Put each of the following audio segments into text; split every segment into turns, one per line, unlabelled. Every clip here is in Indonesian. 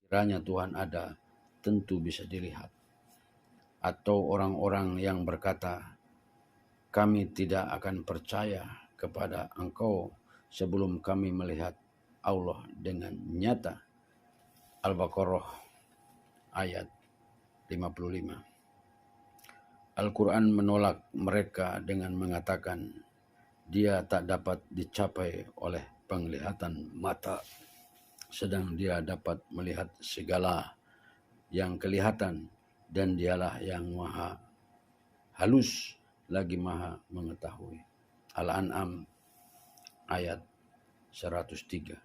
kiranya Tuhan ada, tentu bisa dilihat. Atau orang-orang yang berkata, kami tidak akan percaya kepada Engkau sebelum kami melihat Allah dengan nyata. Al-Baqarah ayat 55. Al-Quran menolak mereka dengan mengatakan, dia tak dapat dicapai oleh penglihatan mata, sedang dia dapat melihat segala yang kelihatan, dan dialah yang maha halus lagi maha mengetahui. Al-An'am ayat 103.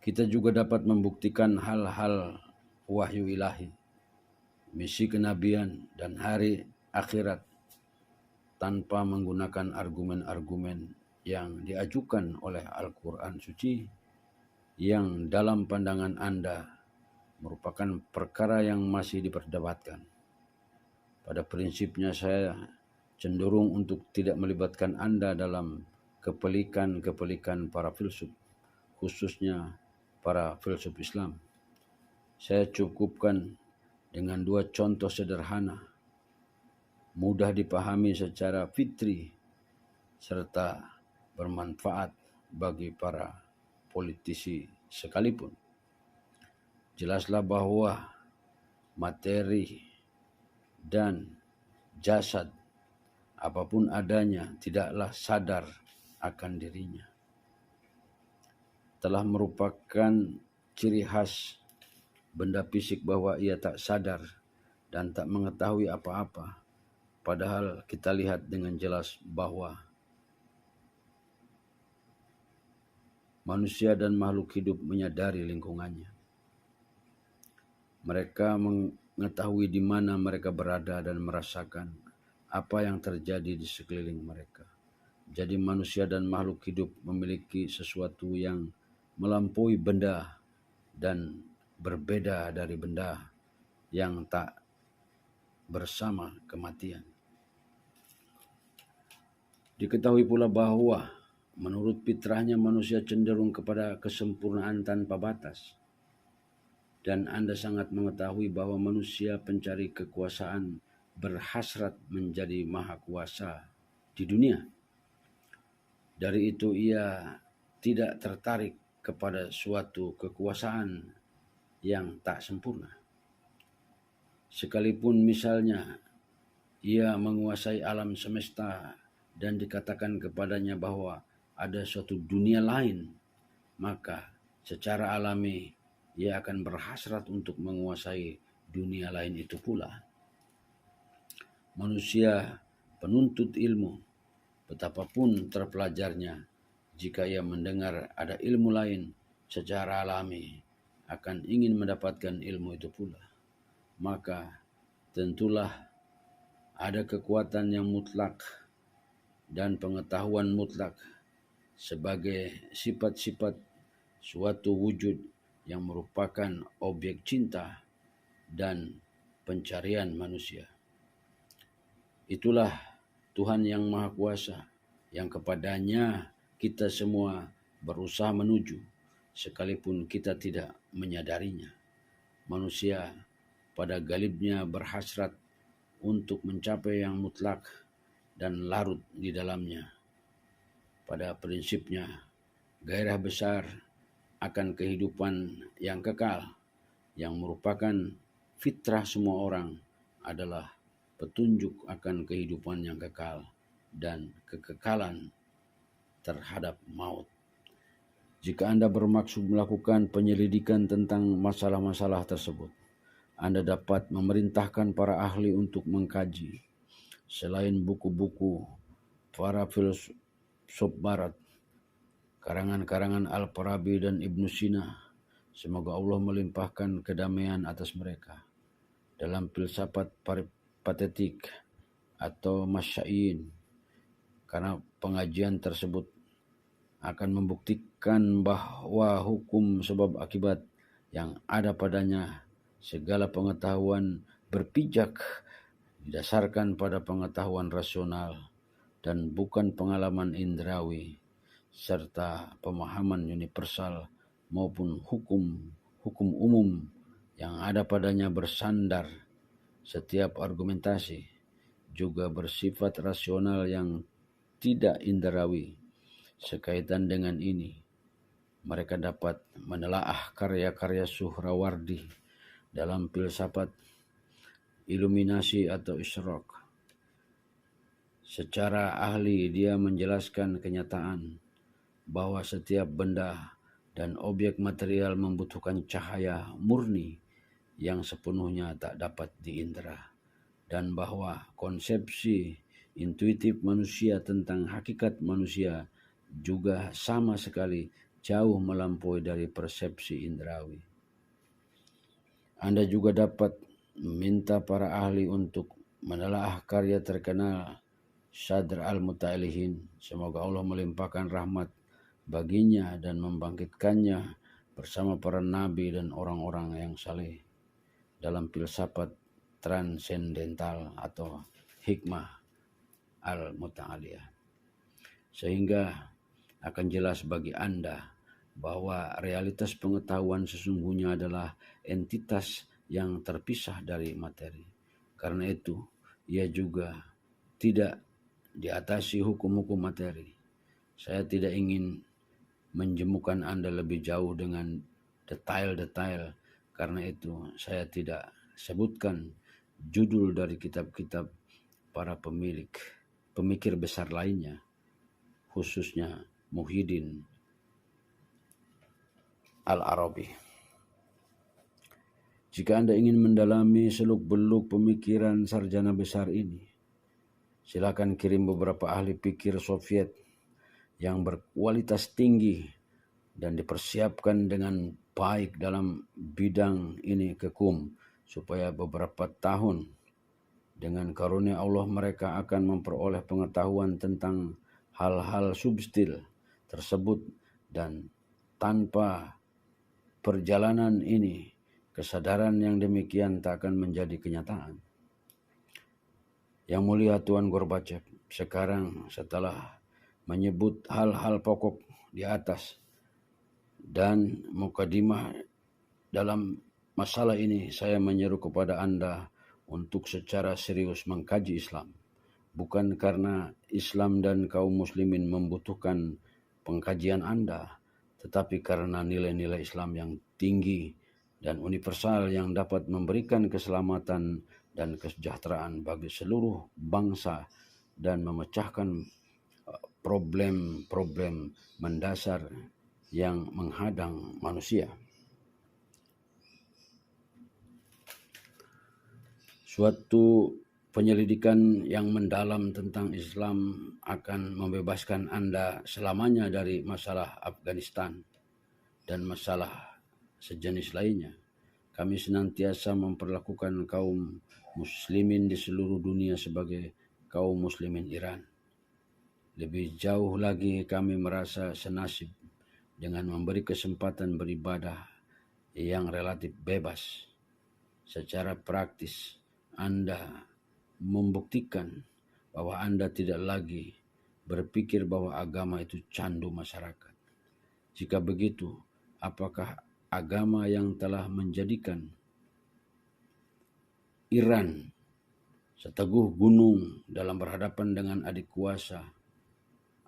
Kita juga dapat membuktikan hal-hal wahyu ilahi, misi kenabian, dan hari akhirat tanpa menggunakan argumen-argumen yang diajukan oleh Al-Quran Suci yang dalam pandangan Anda merupakan perkara yang masih diperdebatkan. Pada prinsipnya saya cenderung untuk tidak melibatkan Anda dalam kepelikan-kepelikan para filsuf, khususnya para filsuf Islam. Saya cukupkan dengan dua contoh sederhana, mudah dipahami secara fitri, serta bermanfaat bagi para politisi sekalipun. Jelaslah bahwa materi dan jasad apapun adanya tidaklah sadar akan dirinya. Telah merupakan ciri khas benda fisik bahwa ia tak sadar dan tak mengetahui apa-apa. Padahal kita lihat dengan jelas bahwa manusia dan makhluk hidup menyadari lingkungannya. Mereka mengetahui di mana mereka berada dan merasakan apa yang terjadi di sekeliling mereka. Jadi manusia dan makhluk hidup memiliki sesuatu yang melampaui benda dan berbeda dari benda yang tak bersama kematian. Diketahui pula bahwa menurut fitrahnya manusia cenderung kepada kesempurnaan tanpa batas. Dan Anda sangat mengetahui bahwa manusia pencari kekuasaan berhasrat menjadi maha kuasa di dunia. Dari itu ia tidak tertarik kepada suatu kekuasaan yang tak sempurna. Sekalipun misalnya ia menguasai alam semesta dan dikatakan kepadanya bahwa ada suatu dunia lain, maka secara alami ia akan berhasrat untuk menguasai dunia lain itu pula. Manusia penuntut ilmu, betapapun terpelajarnya, jika ia mendengar ada ilmu lain secara alami, akan ingin mendapatkan ilmu itu pula. Maka tentulah ada kekuatan yang mutlak dan pengetahuan mutlak sebagai sifat-sifat suatu wujud yang merupakan objek cinta dan pencarian manusia. Itulah Tuhan yang Maha Kuasa, yang kepadanya kita semua berusaha menuju, sekalipun kita tidak menyadarinya. Manusia pada galibnya berhasrat untuk mencapai yang mutlak dan larut di dalamnya. Pada prinsipnya, gairah besar akan kehidupan yang kekal, yang merupakan fitrah semua orang, adalah petunjuk akan kehidupan yang kekal dan kekekalan terhadap maut. Jika Anda bermaksud melakukan penyelidikan tentang masalah-masalah tersebut, Anda dapat memerintahkan para ahli untuk mengkaji. Selain buku-buku para filsuf barat, karangan-karangan Al-Farabi dan Ibnu Sina, semoga Allah melimpahkan kedamaian atas mereka, dalam filsafat patetik atau masyain, karena pengajian tersebut akan membuktikan bahwa hukum sebab akibat yang ada padanya, segala pengetahuan berpijak didasarkan pada pengetahuan rasional dan bukan pengalaman indrawi, serta pemahaman universal maupun hukum umum yang ada padanya bersandar setiap argumentasi, juga bersifat rasional yang tidak indrawi. Sekaitan dengan ini, mereka dapat menelaah karya-karya Suhrawardi dalam filsafat iluminasi atau isyraq. Secara ahli dia menjelaskan kenyataan bahwa setiap benda dan objek material membutuhkan cahaya murni yang sepenuhnya tak dapat diindera, dan bahwa konsepsi intuitif manusia tentang hakikat manusia juga sama sekali jauh melampaui dari persepsi indrawi. Anda juga dapat meminta para ahli untuk menelaah karya terkenal Sadr al-Muta'alihin. Semoga Allah melimpahkan rahmat baginya dan membangkitkannya bersama para nabi dan orang-orang yang saleh dalam filsafat transendental atau hikmah al-muta'aliyah. Sehingga akan jelas bagi Anda bahwa realitas pengetahuan sesungguhnya adalah entitas yang terpisah dari materi. Karena itu, ia juga tidak diatasi hukum-hukum materi. Saya tidak ingin menjemukan Anda lebih jauh dengan detail-detail. Karena itu, saya tidak sebutkan judul dari kitab-kitab para pemikir besar lainnya, khususnya Muhyiddin Al-Arabi. Jika Anda ingin mendalami seluk-beluk pemikiran sarjana besar ini, silakan kirim beberapa ahli pikir Soviet yang berkualitas tinggi dan dipersiapkan dengan baik dalam bidang ini ke KUM, supaya beberapa tahun dengan karunia Allah mereka akan memperoleh pengetahuan tentang hal-hal subtil tersebut, dan tanpa perjalanan ini kesadaran yang demikian tak akan menjadi kenyataan. Yang mulia Tuan Gorbachev, sekarang setelah menyebut hal-hal pokok di atas dan mukadimah dalam masalah ini, saya menyeru kepada Anda untuk secara serius mengkaji Islam. Bukan karena Islam dan kaum muslimin membutuhkan pengkajian Anda, tetapi karena nilai-nilai Islam yang tinggi dan universal yang dapat memberikan keselamatan dan kesejahteraan bagi seluruh bangsa dan memecahkan problem-problem mendasar yang menghadang manusia. Suatu penyelidikan yang mendalam tentang Islam akan membebaskan Anda selamanya dari masalah Afghanistan dan masalah sejenis lainnya. Kami senantiasa memperlakukan kaum muslimin di seluruh dunia sebagai kaum muslimin Iran. Lebih jauh lagi, kami merasa senasib dengan memberi kesempatan beribadah yang relatif bebas. Secara praktis, Anda membuktikan bahwa Anda tidak lagi berpikir bahwa agama itu candu masyarakat. Jika begitu, apakah agama yang telah menjadikan Iran seteguh gunung dalam berhadapan dengan adik kuasa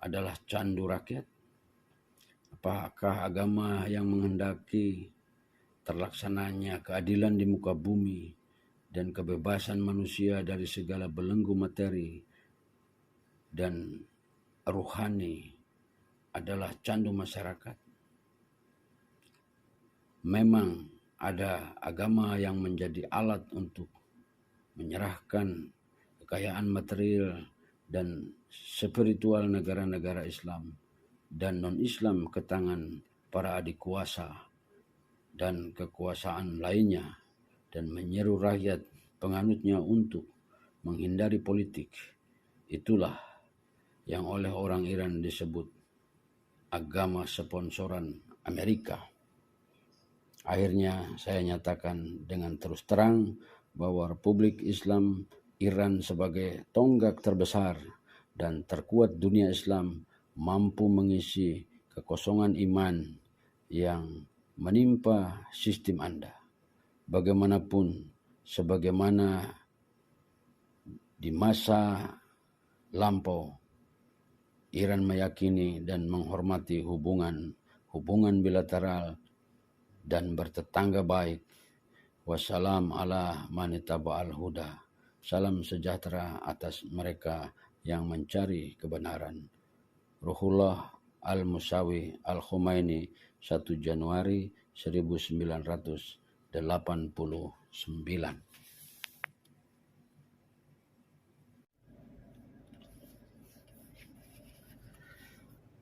adalah candu rakyat? Apakah agama yang menghendaki terlaksananya keadilan di muka bumi dan kebebasan manusia dari segala belenggu materi dan ruhani adalah candu masyarakat? Memang ada agama yang menjadi alat untuk menyerahkan kekayaan material dan spiritual negara-negara Islam dan non-Islam ke tangan para adik kuasa dan kekuasaan lainnya, dan menyeru rakyat penganutnya untuk menghindari politik. Itulah yang oleh orang Iran disebut agama sponsoran Amerika. Akhirnya saya nyatakan dengan terus terang bahwa Republik Islam Iran sebagai tonggak terbesar dan terkuat dunia Islam mampu mengisi kekosongan iman yang menimpa sistem Anda. Bagaimanapun, sebagaimana di masa lampau, Iran meyakini dan menghormati hubungan bilateral dan bertetangga baik. Wassalam ala manitaba'al huda. Salam sejahtera atas mereka yang mencari kebenaran. Ruhullah Al-Musawi Al-Khumaini, 1 Januari 1989.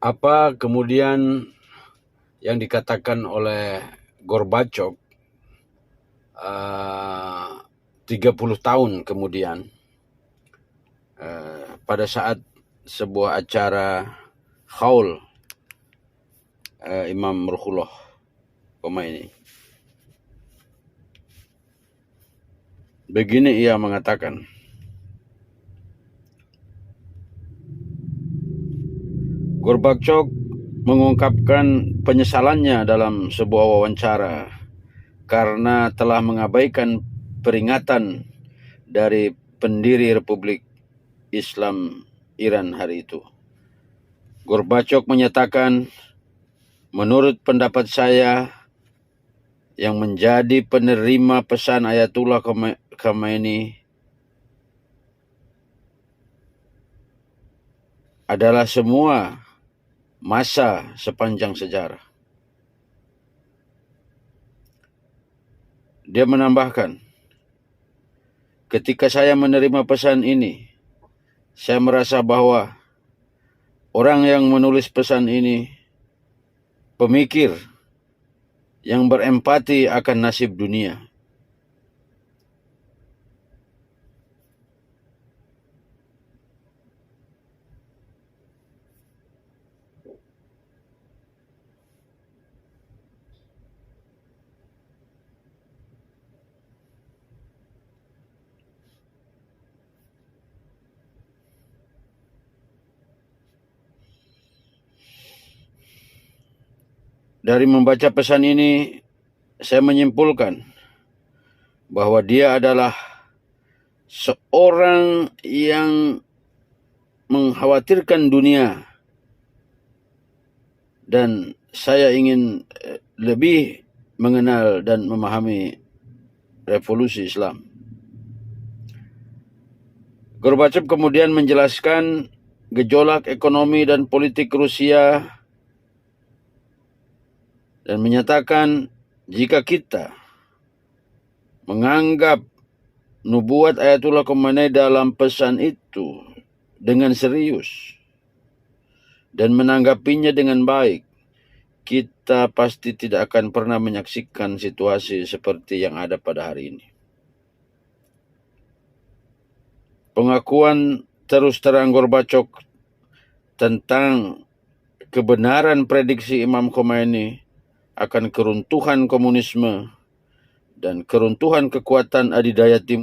Apa kemudian yang dikatakan oleh Gorbachev 30 tahun kemudian pada saat sebuah acara haul Imam Ruhullah Khomeini. Begini ia mengatakan, Gorbachev mengungkapkan penyesalannya dalam sebuah wawancara karena telah mengabaikan peringatan dari pendiri Republik Islam Iran hari itu. Gorbachev menyatakan, menurut pendapat saya, yang menjadi penerima pesan Ayatullah Khomeini adalah semua masa sepanjang sejarah. Dia menambahkan, ketika saya menerima pesan ini, saya merasa bahwa orang yang menulis pesan ini pemikir yang berempati akan nasib dunia. Dari membaca pesan ini, saya menyimpulkan bahwa dia adalah seorang yang mengkhawatirkan dunia, dan saya ingin lebih mengenal dan memahami revolusi Islam. Gorbachev kemudian menjelaskan gejolak ekonomi dan politik Rusia dan menyatakan, jika kita menganggap nubuat Ayatullah Khomeini dalam pesan itu dengan serius dan menanggapinya dengan baik, kita pasti tidak akan pernah menyaksikan situasi seperti yang ada pada hari ini. Pengakuan terus terang Gorbachev tentang kebenaran prediksi Imam Khomeini akan keruntuhan komunisme dan keruntuhan kekuatan adidaya timur